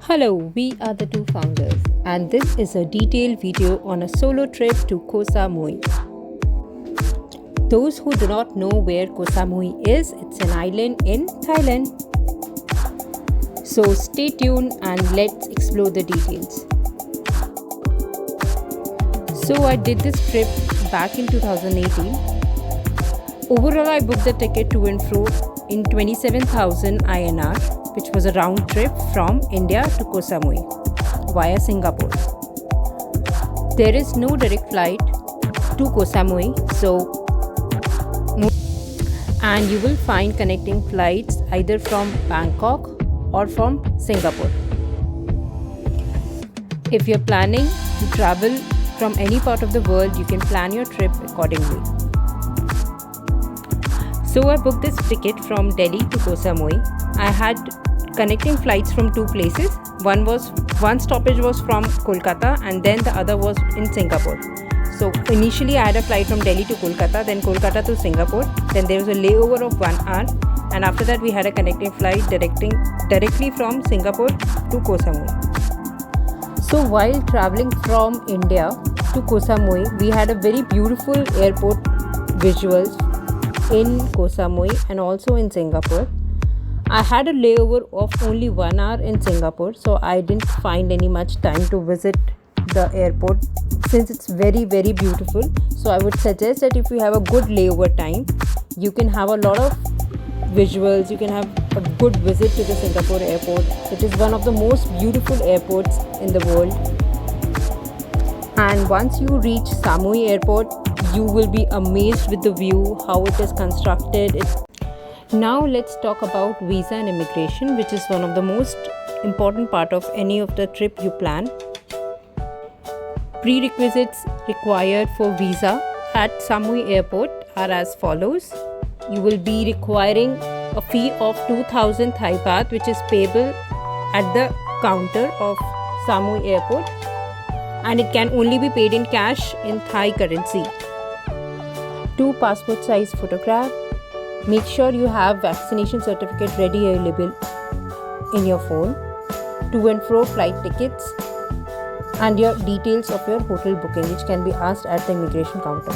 Hello, we are the two founders, and this is a detailed video on a solo trip to Koh Samui. Those who do not know where Koh Samui is, it's an island in Thailand. So stay tuned and let's explore the details. So I did this trip back in 2018. Overall, I booked the ticket to and fro in 27,000 INR, which was a round trip from India to Koh Samui via Singapore. There is no direct flight to Koh Samui, and you will find connecting flights either from Bangkok or from Singapore. If you're planning to travel from any part of the world, you can plan your trip accordingly. So I booked this ticket from Delhi to Koh Samui. I had connecting flights from two places. One stoppage was from Kolkata and then the other was in Singapore. So initially I had a flight from Delhi to Kolkata, then Kolkata to Singapore. Then there was a layover of 1 hour, and after that we had a connecting flight directly from Singapore to Koh Samui. So while traveling from India to Koh Samui, we had a very beautiful airport visuals in Koh Samui and also in Singapore. I had a layover of only 1 hour in Singapore, so I didn't find any much time to visit the airport since it's very beautiful. So I would suggest that if you have a good layover time, you can have a lot of visuals, you can have a good visit to the Singapore airport. It is one of the most beautiful airports in the world. And once you reach Samui airport, you will be amazed with the view, how it is constructed. Now let's talk about visa and immigration, which is one of the most important part of any of the trip you plan. Prerequisites required for visa at Samui airport are as follows. You will be requiring a fee of 2,000 Thai baht, which is payable at the counter of Samui airport, and it can only be paid in cash in Thai currency. 2 passport size photograph. Make sure you have vaccination certificate ready available in your phone. To and fro flight tickets and your details of your hotel booking, which can be asked at the immigration counter.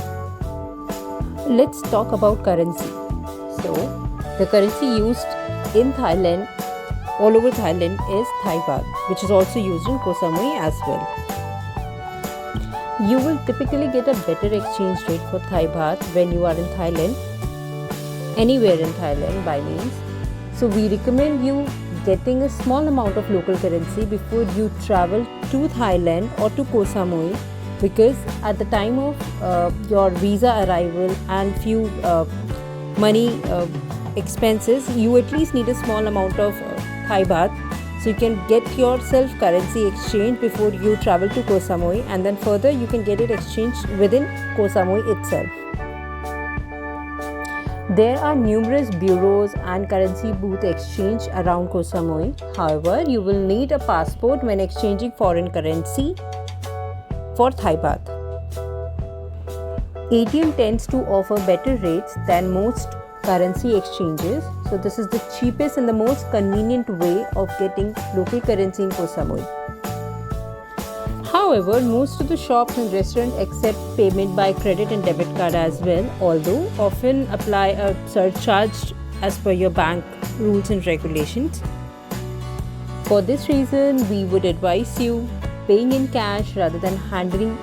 Let's talk about currency. So the currency used in Thailand, all over Thailand, is Thai baht, which is also used in Koh Samui as well. You will typically get a better exchange rate for Thai baht when you are in Thailand, anywhere in Thailand by means. So we recommend you getting a small amount of local currency before you travel to Thailand or to Koh Samui, because at the time of your visa arrival and few money expenses, you at least need a small amount of Thai baht, so you can get yourself currency exchange before you travel to Koh Samui, and then further you can get it exchanged within Koh Samui itself. There are numerous bureaus and currency booth exchange around Koh Samui. However, you will need a passport when exchanging foreign currency for Thai baht. ATM tends to offer better rates than most currency exchanges. So this is the cheapest and the most convenient way of getting local currency in Koh Samui. However, most of the shops and restaurants accept payment by credit and debit card as well, although often apply a surcharge as per your bank rules and regulations. For this reason, we would advise you paying in cash rather than handing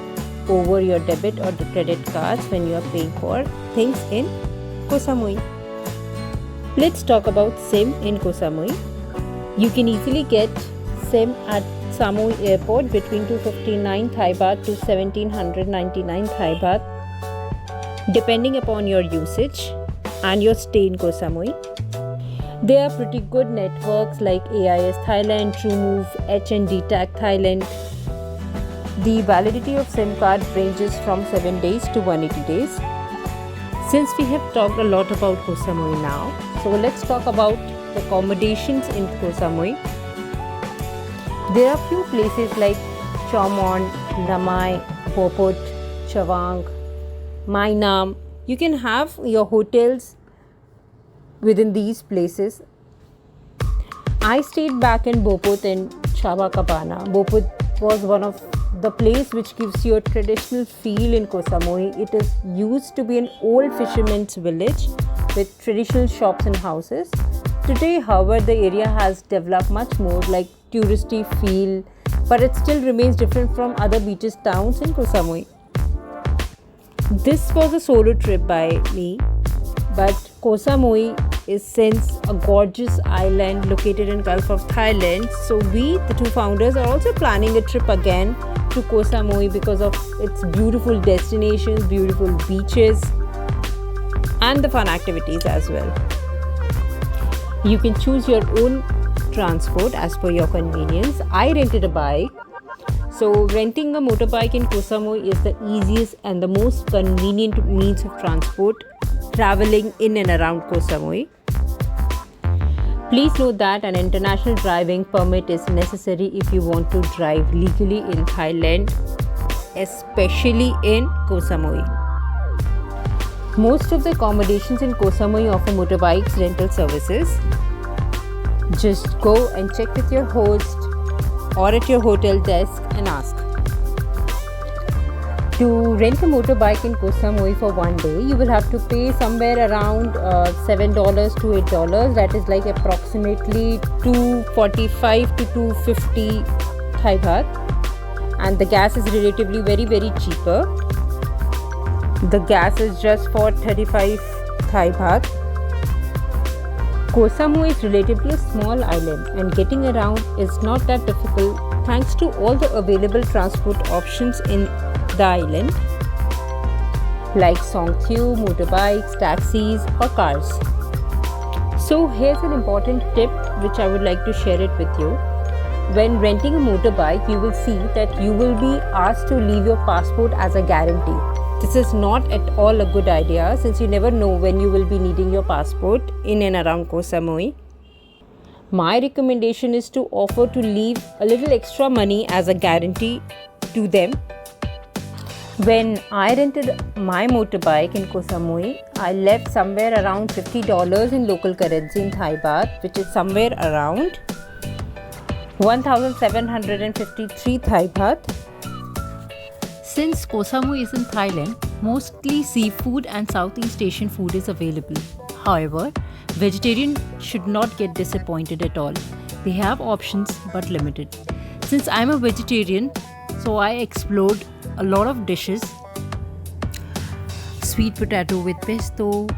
over your debit or the credit cards when you are paying for things in Koh Samui. Let's talk about SIM in Koh Samui. You can easily get SIM at Samui airport between 259 Thai baht to 1799 Thai baht, depending upon your usage and your stay in Koh Samui. There are pretty good networks like AIS Thailand, TrueMove, HND Tag Thailand. The validity of SIM card ranges from 7 days to 180 days. Since we have talked a lot about Koh Samui now, so let's talk about the accommodations in Koh Samui. There are few places like Chaumont, Lamai, Boput, Chawang, Mai Nam. You can have your hotels within these places. I stayed back in Boput in Chavacabana. Boput was one of the place which gives you a traditional feel in Koh Samui. It is used to be an old fisherman's village with traditional shops and houses. Today, however, the area has developed much more like touristy feel, but it still remains different from other beaches towns in Koh Samui. This was a solo trip by me, but Koh Samui is since a gorgeous island located in Gulf of Thailand. So we, the two founders, are also planning a trip again to Koh Samui because of its beautiful destinations, beautiful beaches, and the fun activities as well. You can choose your own transport as per your convenience. I rented a bike. So renting a motorbike in Koh Samui is the easiest and the most convenient means of transport traveling in and around Koh Samui. Please note that an international driving permit is necessary if you want to drive legally in Thailand, especially in Koh Samui. Most of the accommodations in Koh Samui offer motorbikes rental services. Just go and check with your host or at your hotel desk and ask. To rent a motorbike in Koh Samui for one day, you will have to pay somewhere around $7 to $8. That is like approximately 245 to 250 Thai baht. And the gas is relatively very cheaper. The gas is just for 35 Thai baht. Koh Samui is relatively a small island and getting around is not that difficult thanks to all the available transport options in the island like Songthaew, motorbikes, taxis or cars. So here's an important tip which I would like to share it with you. When renting a motorbike, you will see that you will be asked to leave your passport as a guarantee. This is not at all a good idea since you never know when you will be needing your passport in and around Koh Samui. My recommendation is to offer to leave a little extra money as a guarantee to them. When I rented my motorbike in Koh Samui, I left somewhere around $50 in local currency in Thai baht, which is somewhere around 1,753 Thai baht. Since Koh Samui is in Thailand, mostly seafood and Southeast Asian food is available. However, vegetarian should not get disappointed at all. They have options but limited. Since I'm a vegetarian, so I explored a lot of dishes. Sweet potato with pesto.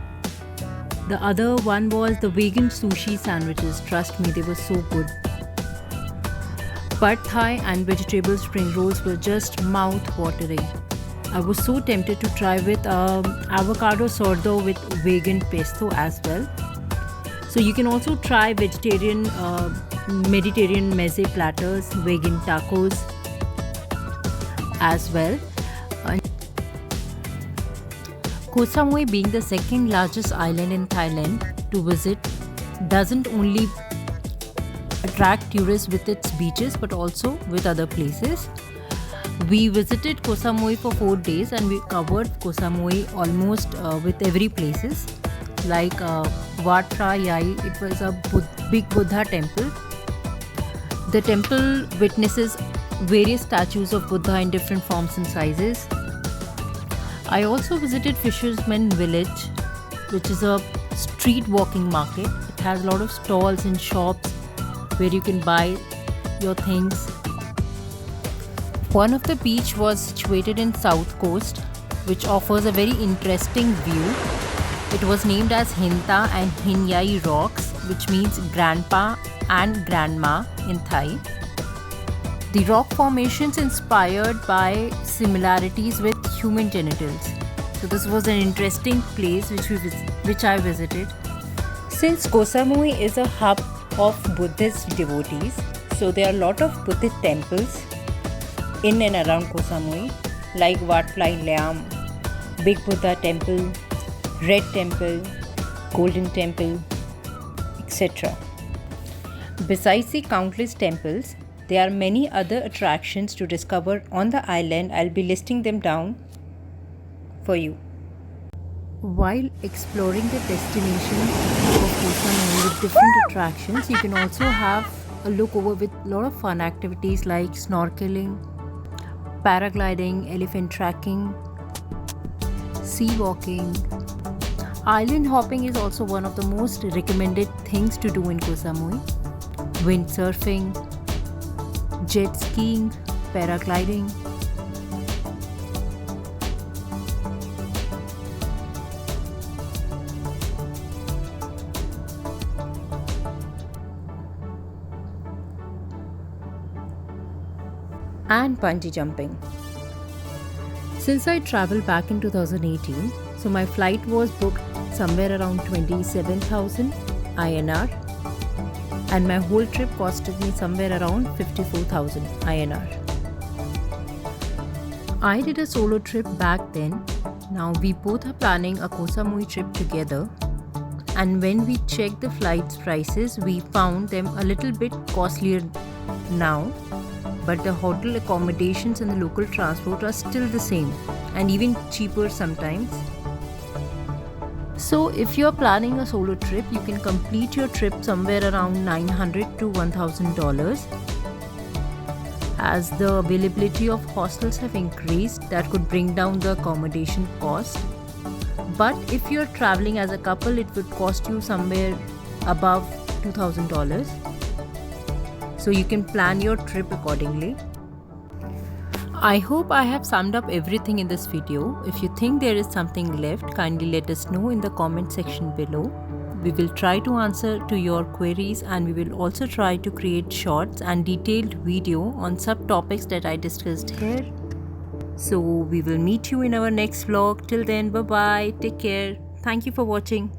The other one was the vegan sushi sandwiches. Trust me, they were so good. Pad Thai and vegetable spring rolls were just mouth-watering. I was so tempted to try with avocado sourdough with vegan pesto as well. So you can also try vegetarian, Mediterranean meze platters, vegan tacos as well. Koh Samui, being the second largest island in Thailand to visit, doesn't only attract tourists with its beaches but also with other places. We visited Koh Samui for 4 days and we covered Koh Samui almost with every places like Wat Phra Yai. It was a big Buddha temple. The temple witnesses various statues of Buddha in different forms and sizes. I also visited Fisherman Village, which is a street walking market. It has a lot of stalls and shops where you can buy your things. One of the beach was situated in South Coast, which offers a very interesting view. It was named as Hinta and Hinyai Rocks, which means grandpa and grandma in Thai. The rock formations inspired by similarities with human genitals. So this was an interesting place which I visited. Since Koh Samui is a hub of Buddhist devotees, so there are a lot of Buddhist temples in and around Koh Samui like Wat Phra Liam, Big Buddha Temple, Red Temple, Golden Temple, etc. Besides the countless temples, there are many other attractions to discover on the island. I'll be listing them down for you. While exploring the destination of Koh Samui with different attractions, you can also have a look over with a lot of fun activities like snorkeling, paragliding, elephant tracking, sea walking. Island hopping is also one of the most recommended things to do in Koh Samui. Windsurfing, jet skiing, paragliding. And bungee jumping. Since I traveled back in 2018, so my flight was booked somewhere around 27,000 INR and my whole trip costed me somewhere around 54,000 INR. I did a solo trip back then. Now we both are planning a Koh Samui trip together, and when we checked the flights prices, we found them a little bit costlier now, but the hotel accommodations and the local transport are still the same and even cheaper sometimes. So if you're planning a solo trip, you can complete your trip somewhere around $900 to $1,000. As the availability of hostels have increased, that could bring down the accommodation cost. But if you're traveling as a couple, it would cost you somewhere above $2,000. So you can plan your trip accordingly. I hope I have summed up everything in this video. If you think there is something left, kindly let us know in the comment section below. We will try to answer to your queries, and we will also try to create shorts and detailed video on subtopics that I discussed here. So we will meet you in our next vlog. Till then, bye bye, take care. Thank you for watching.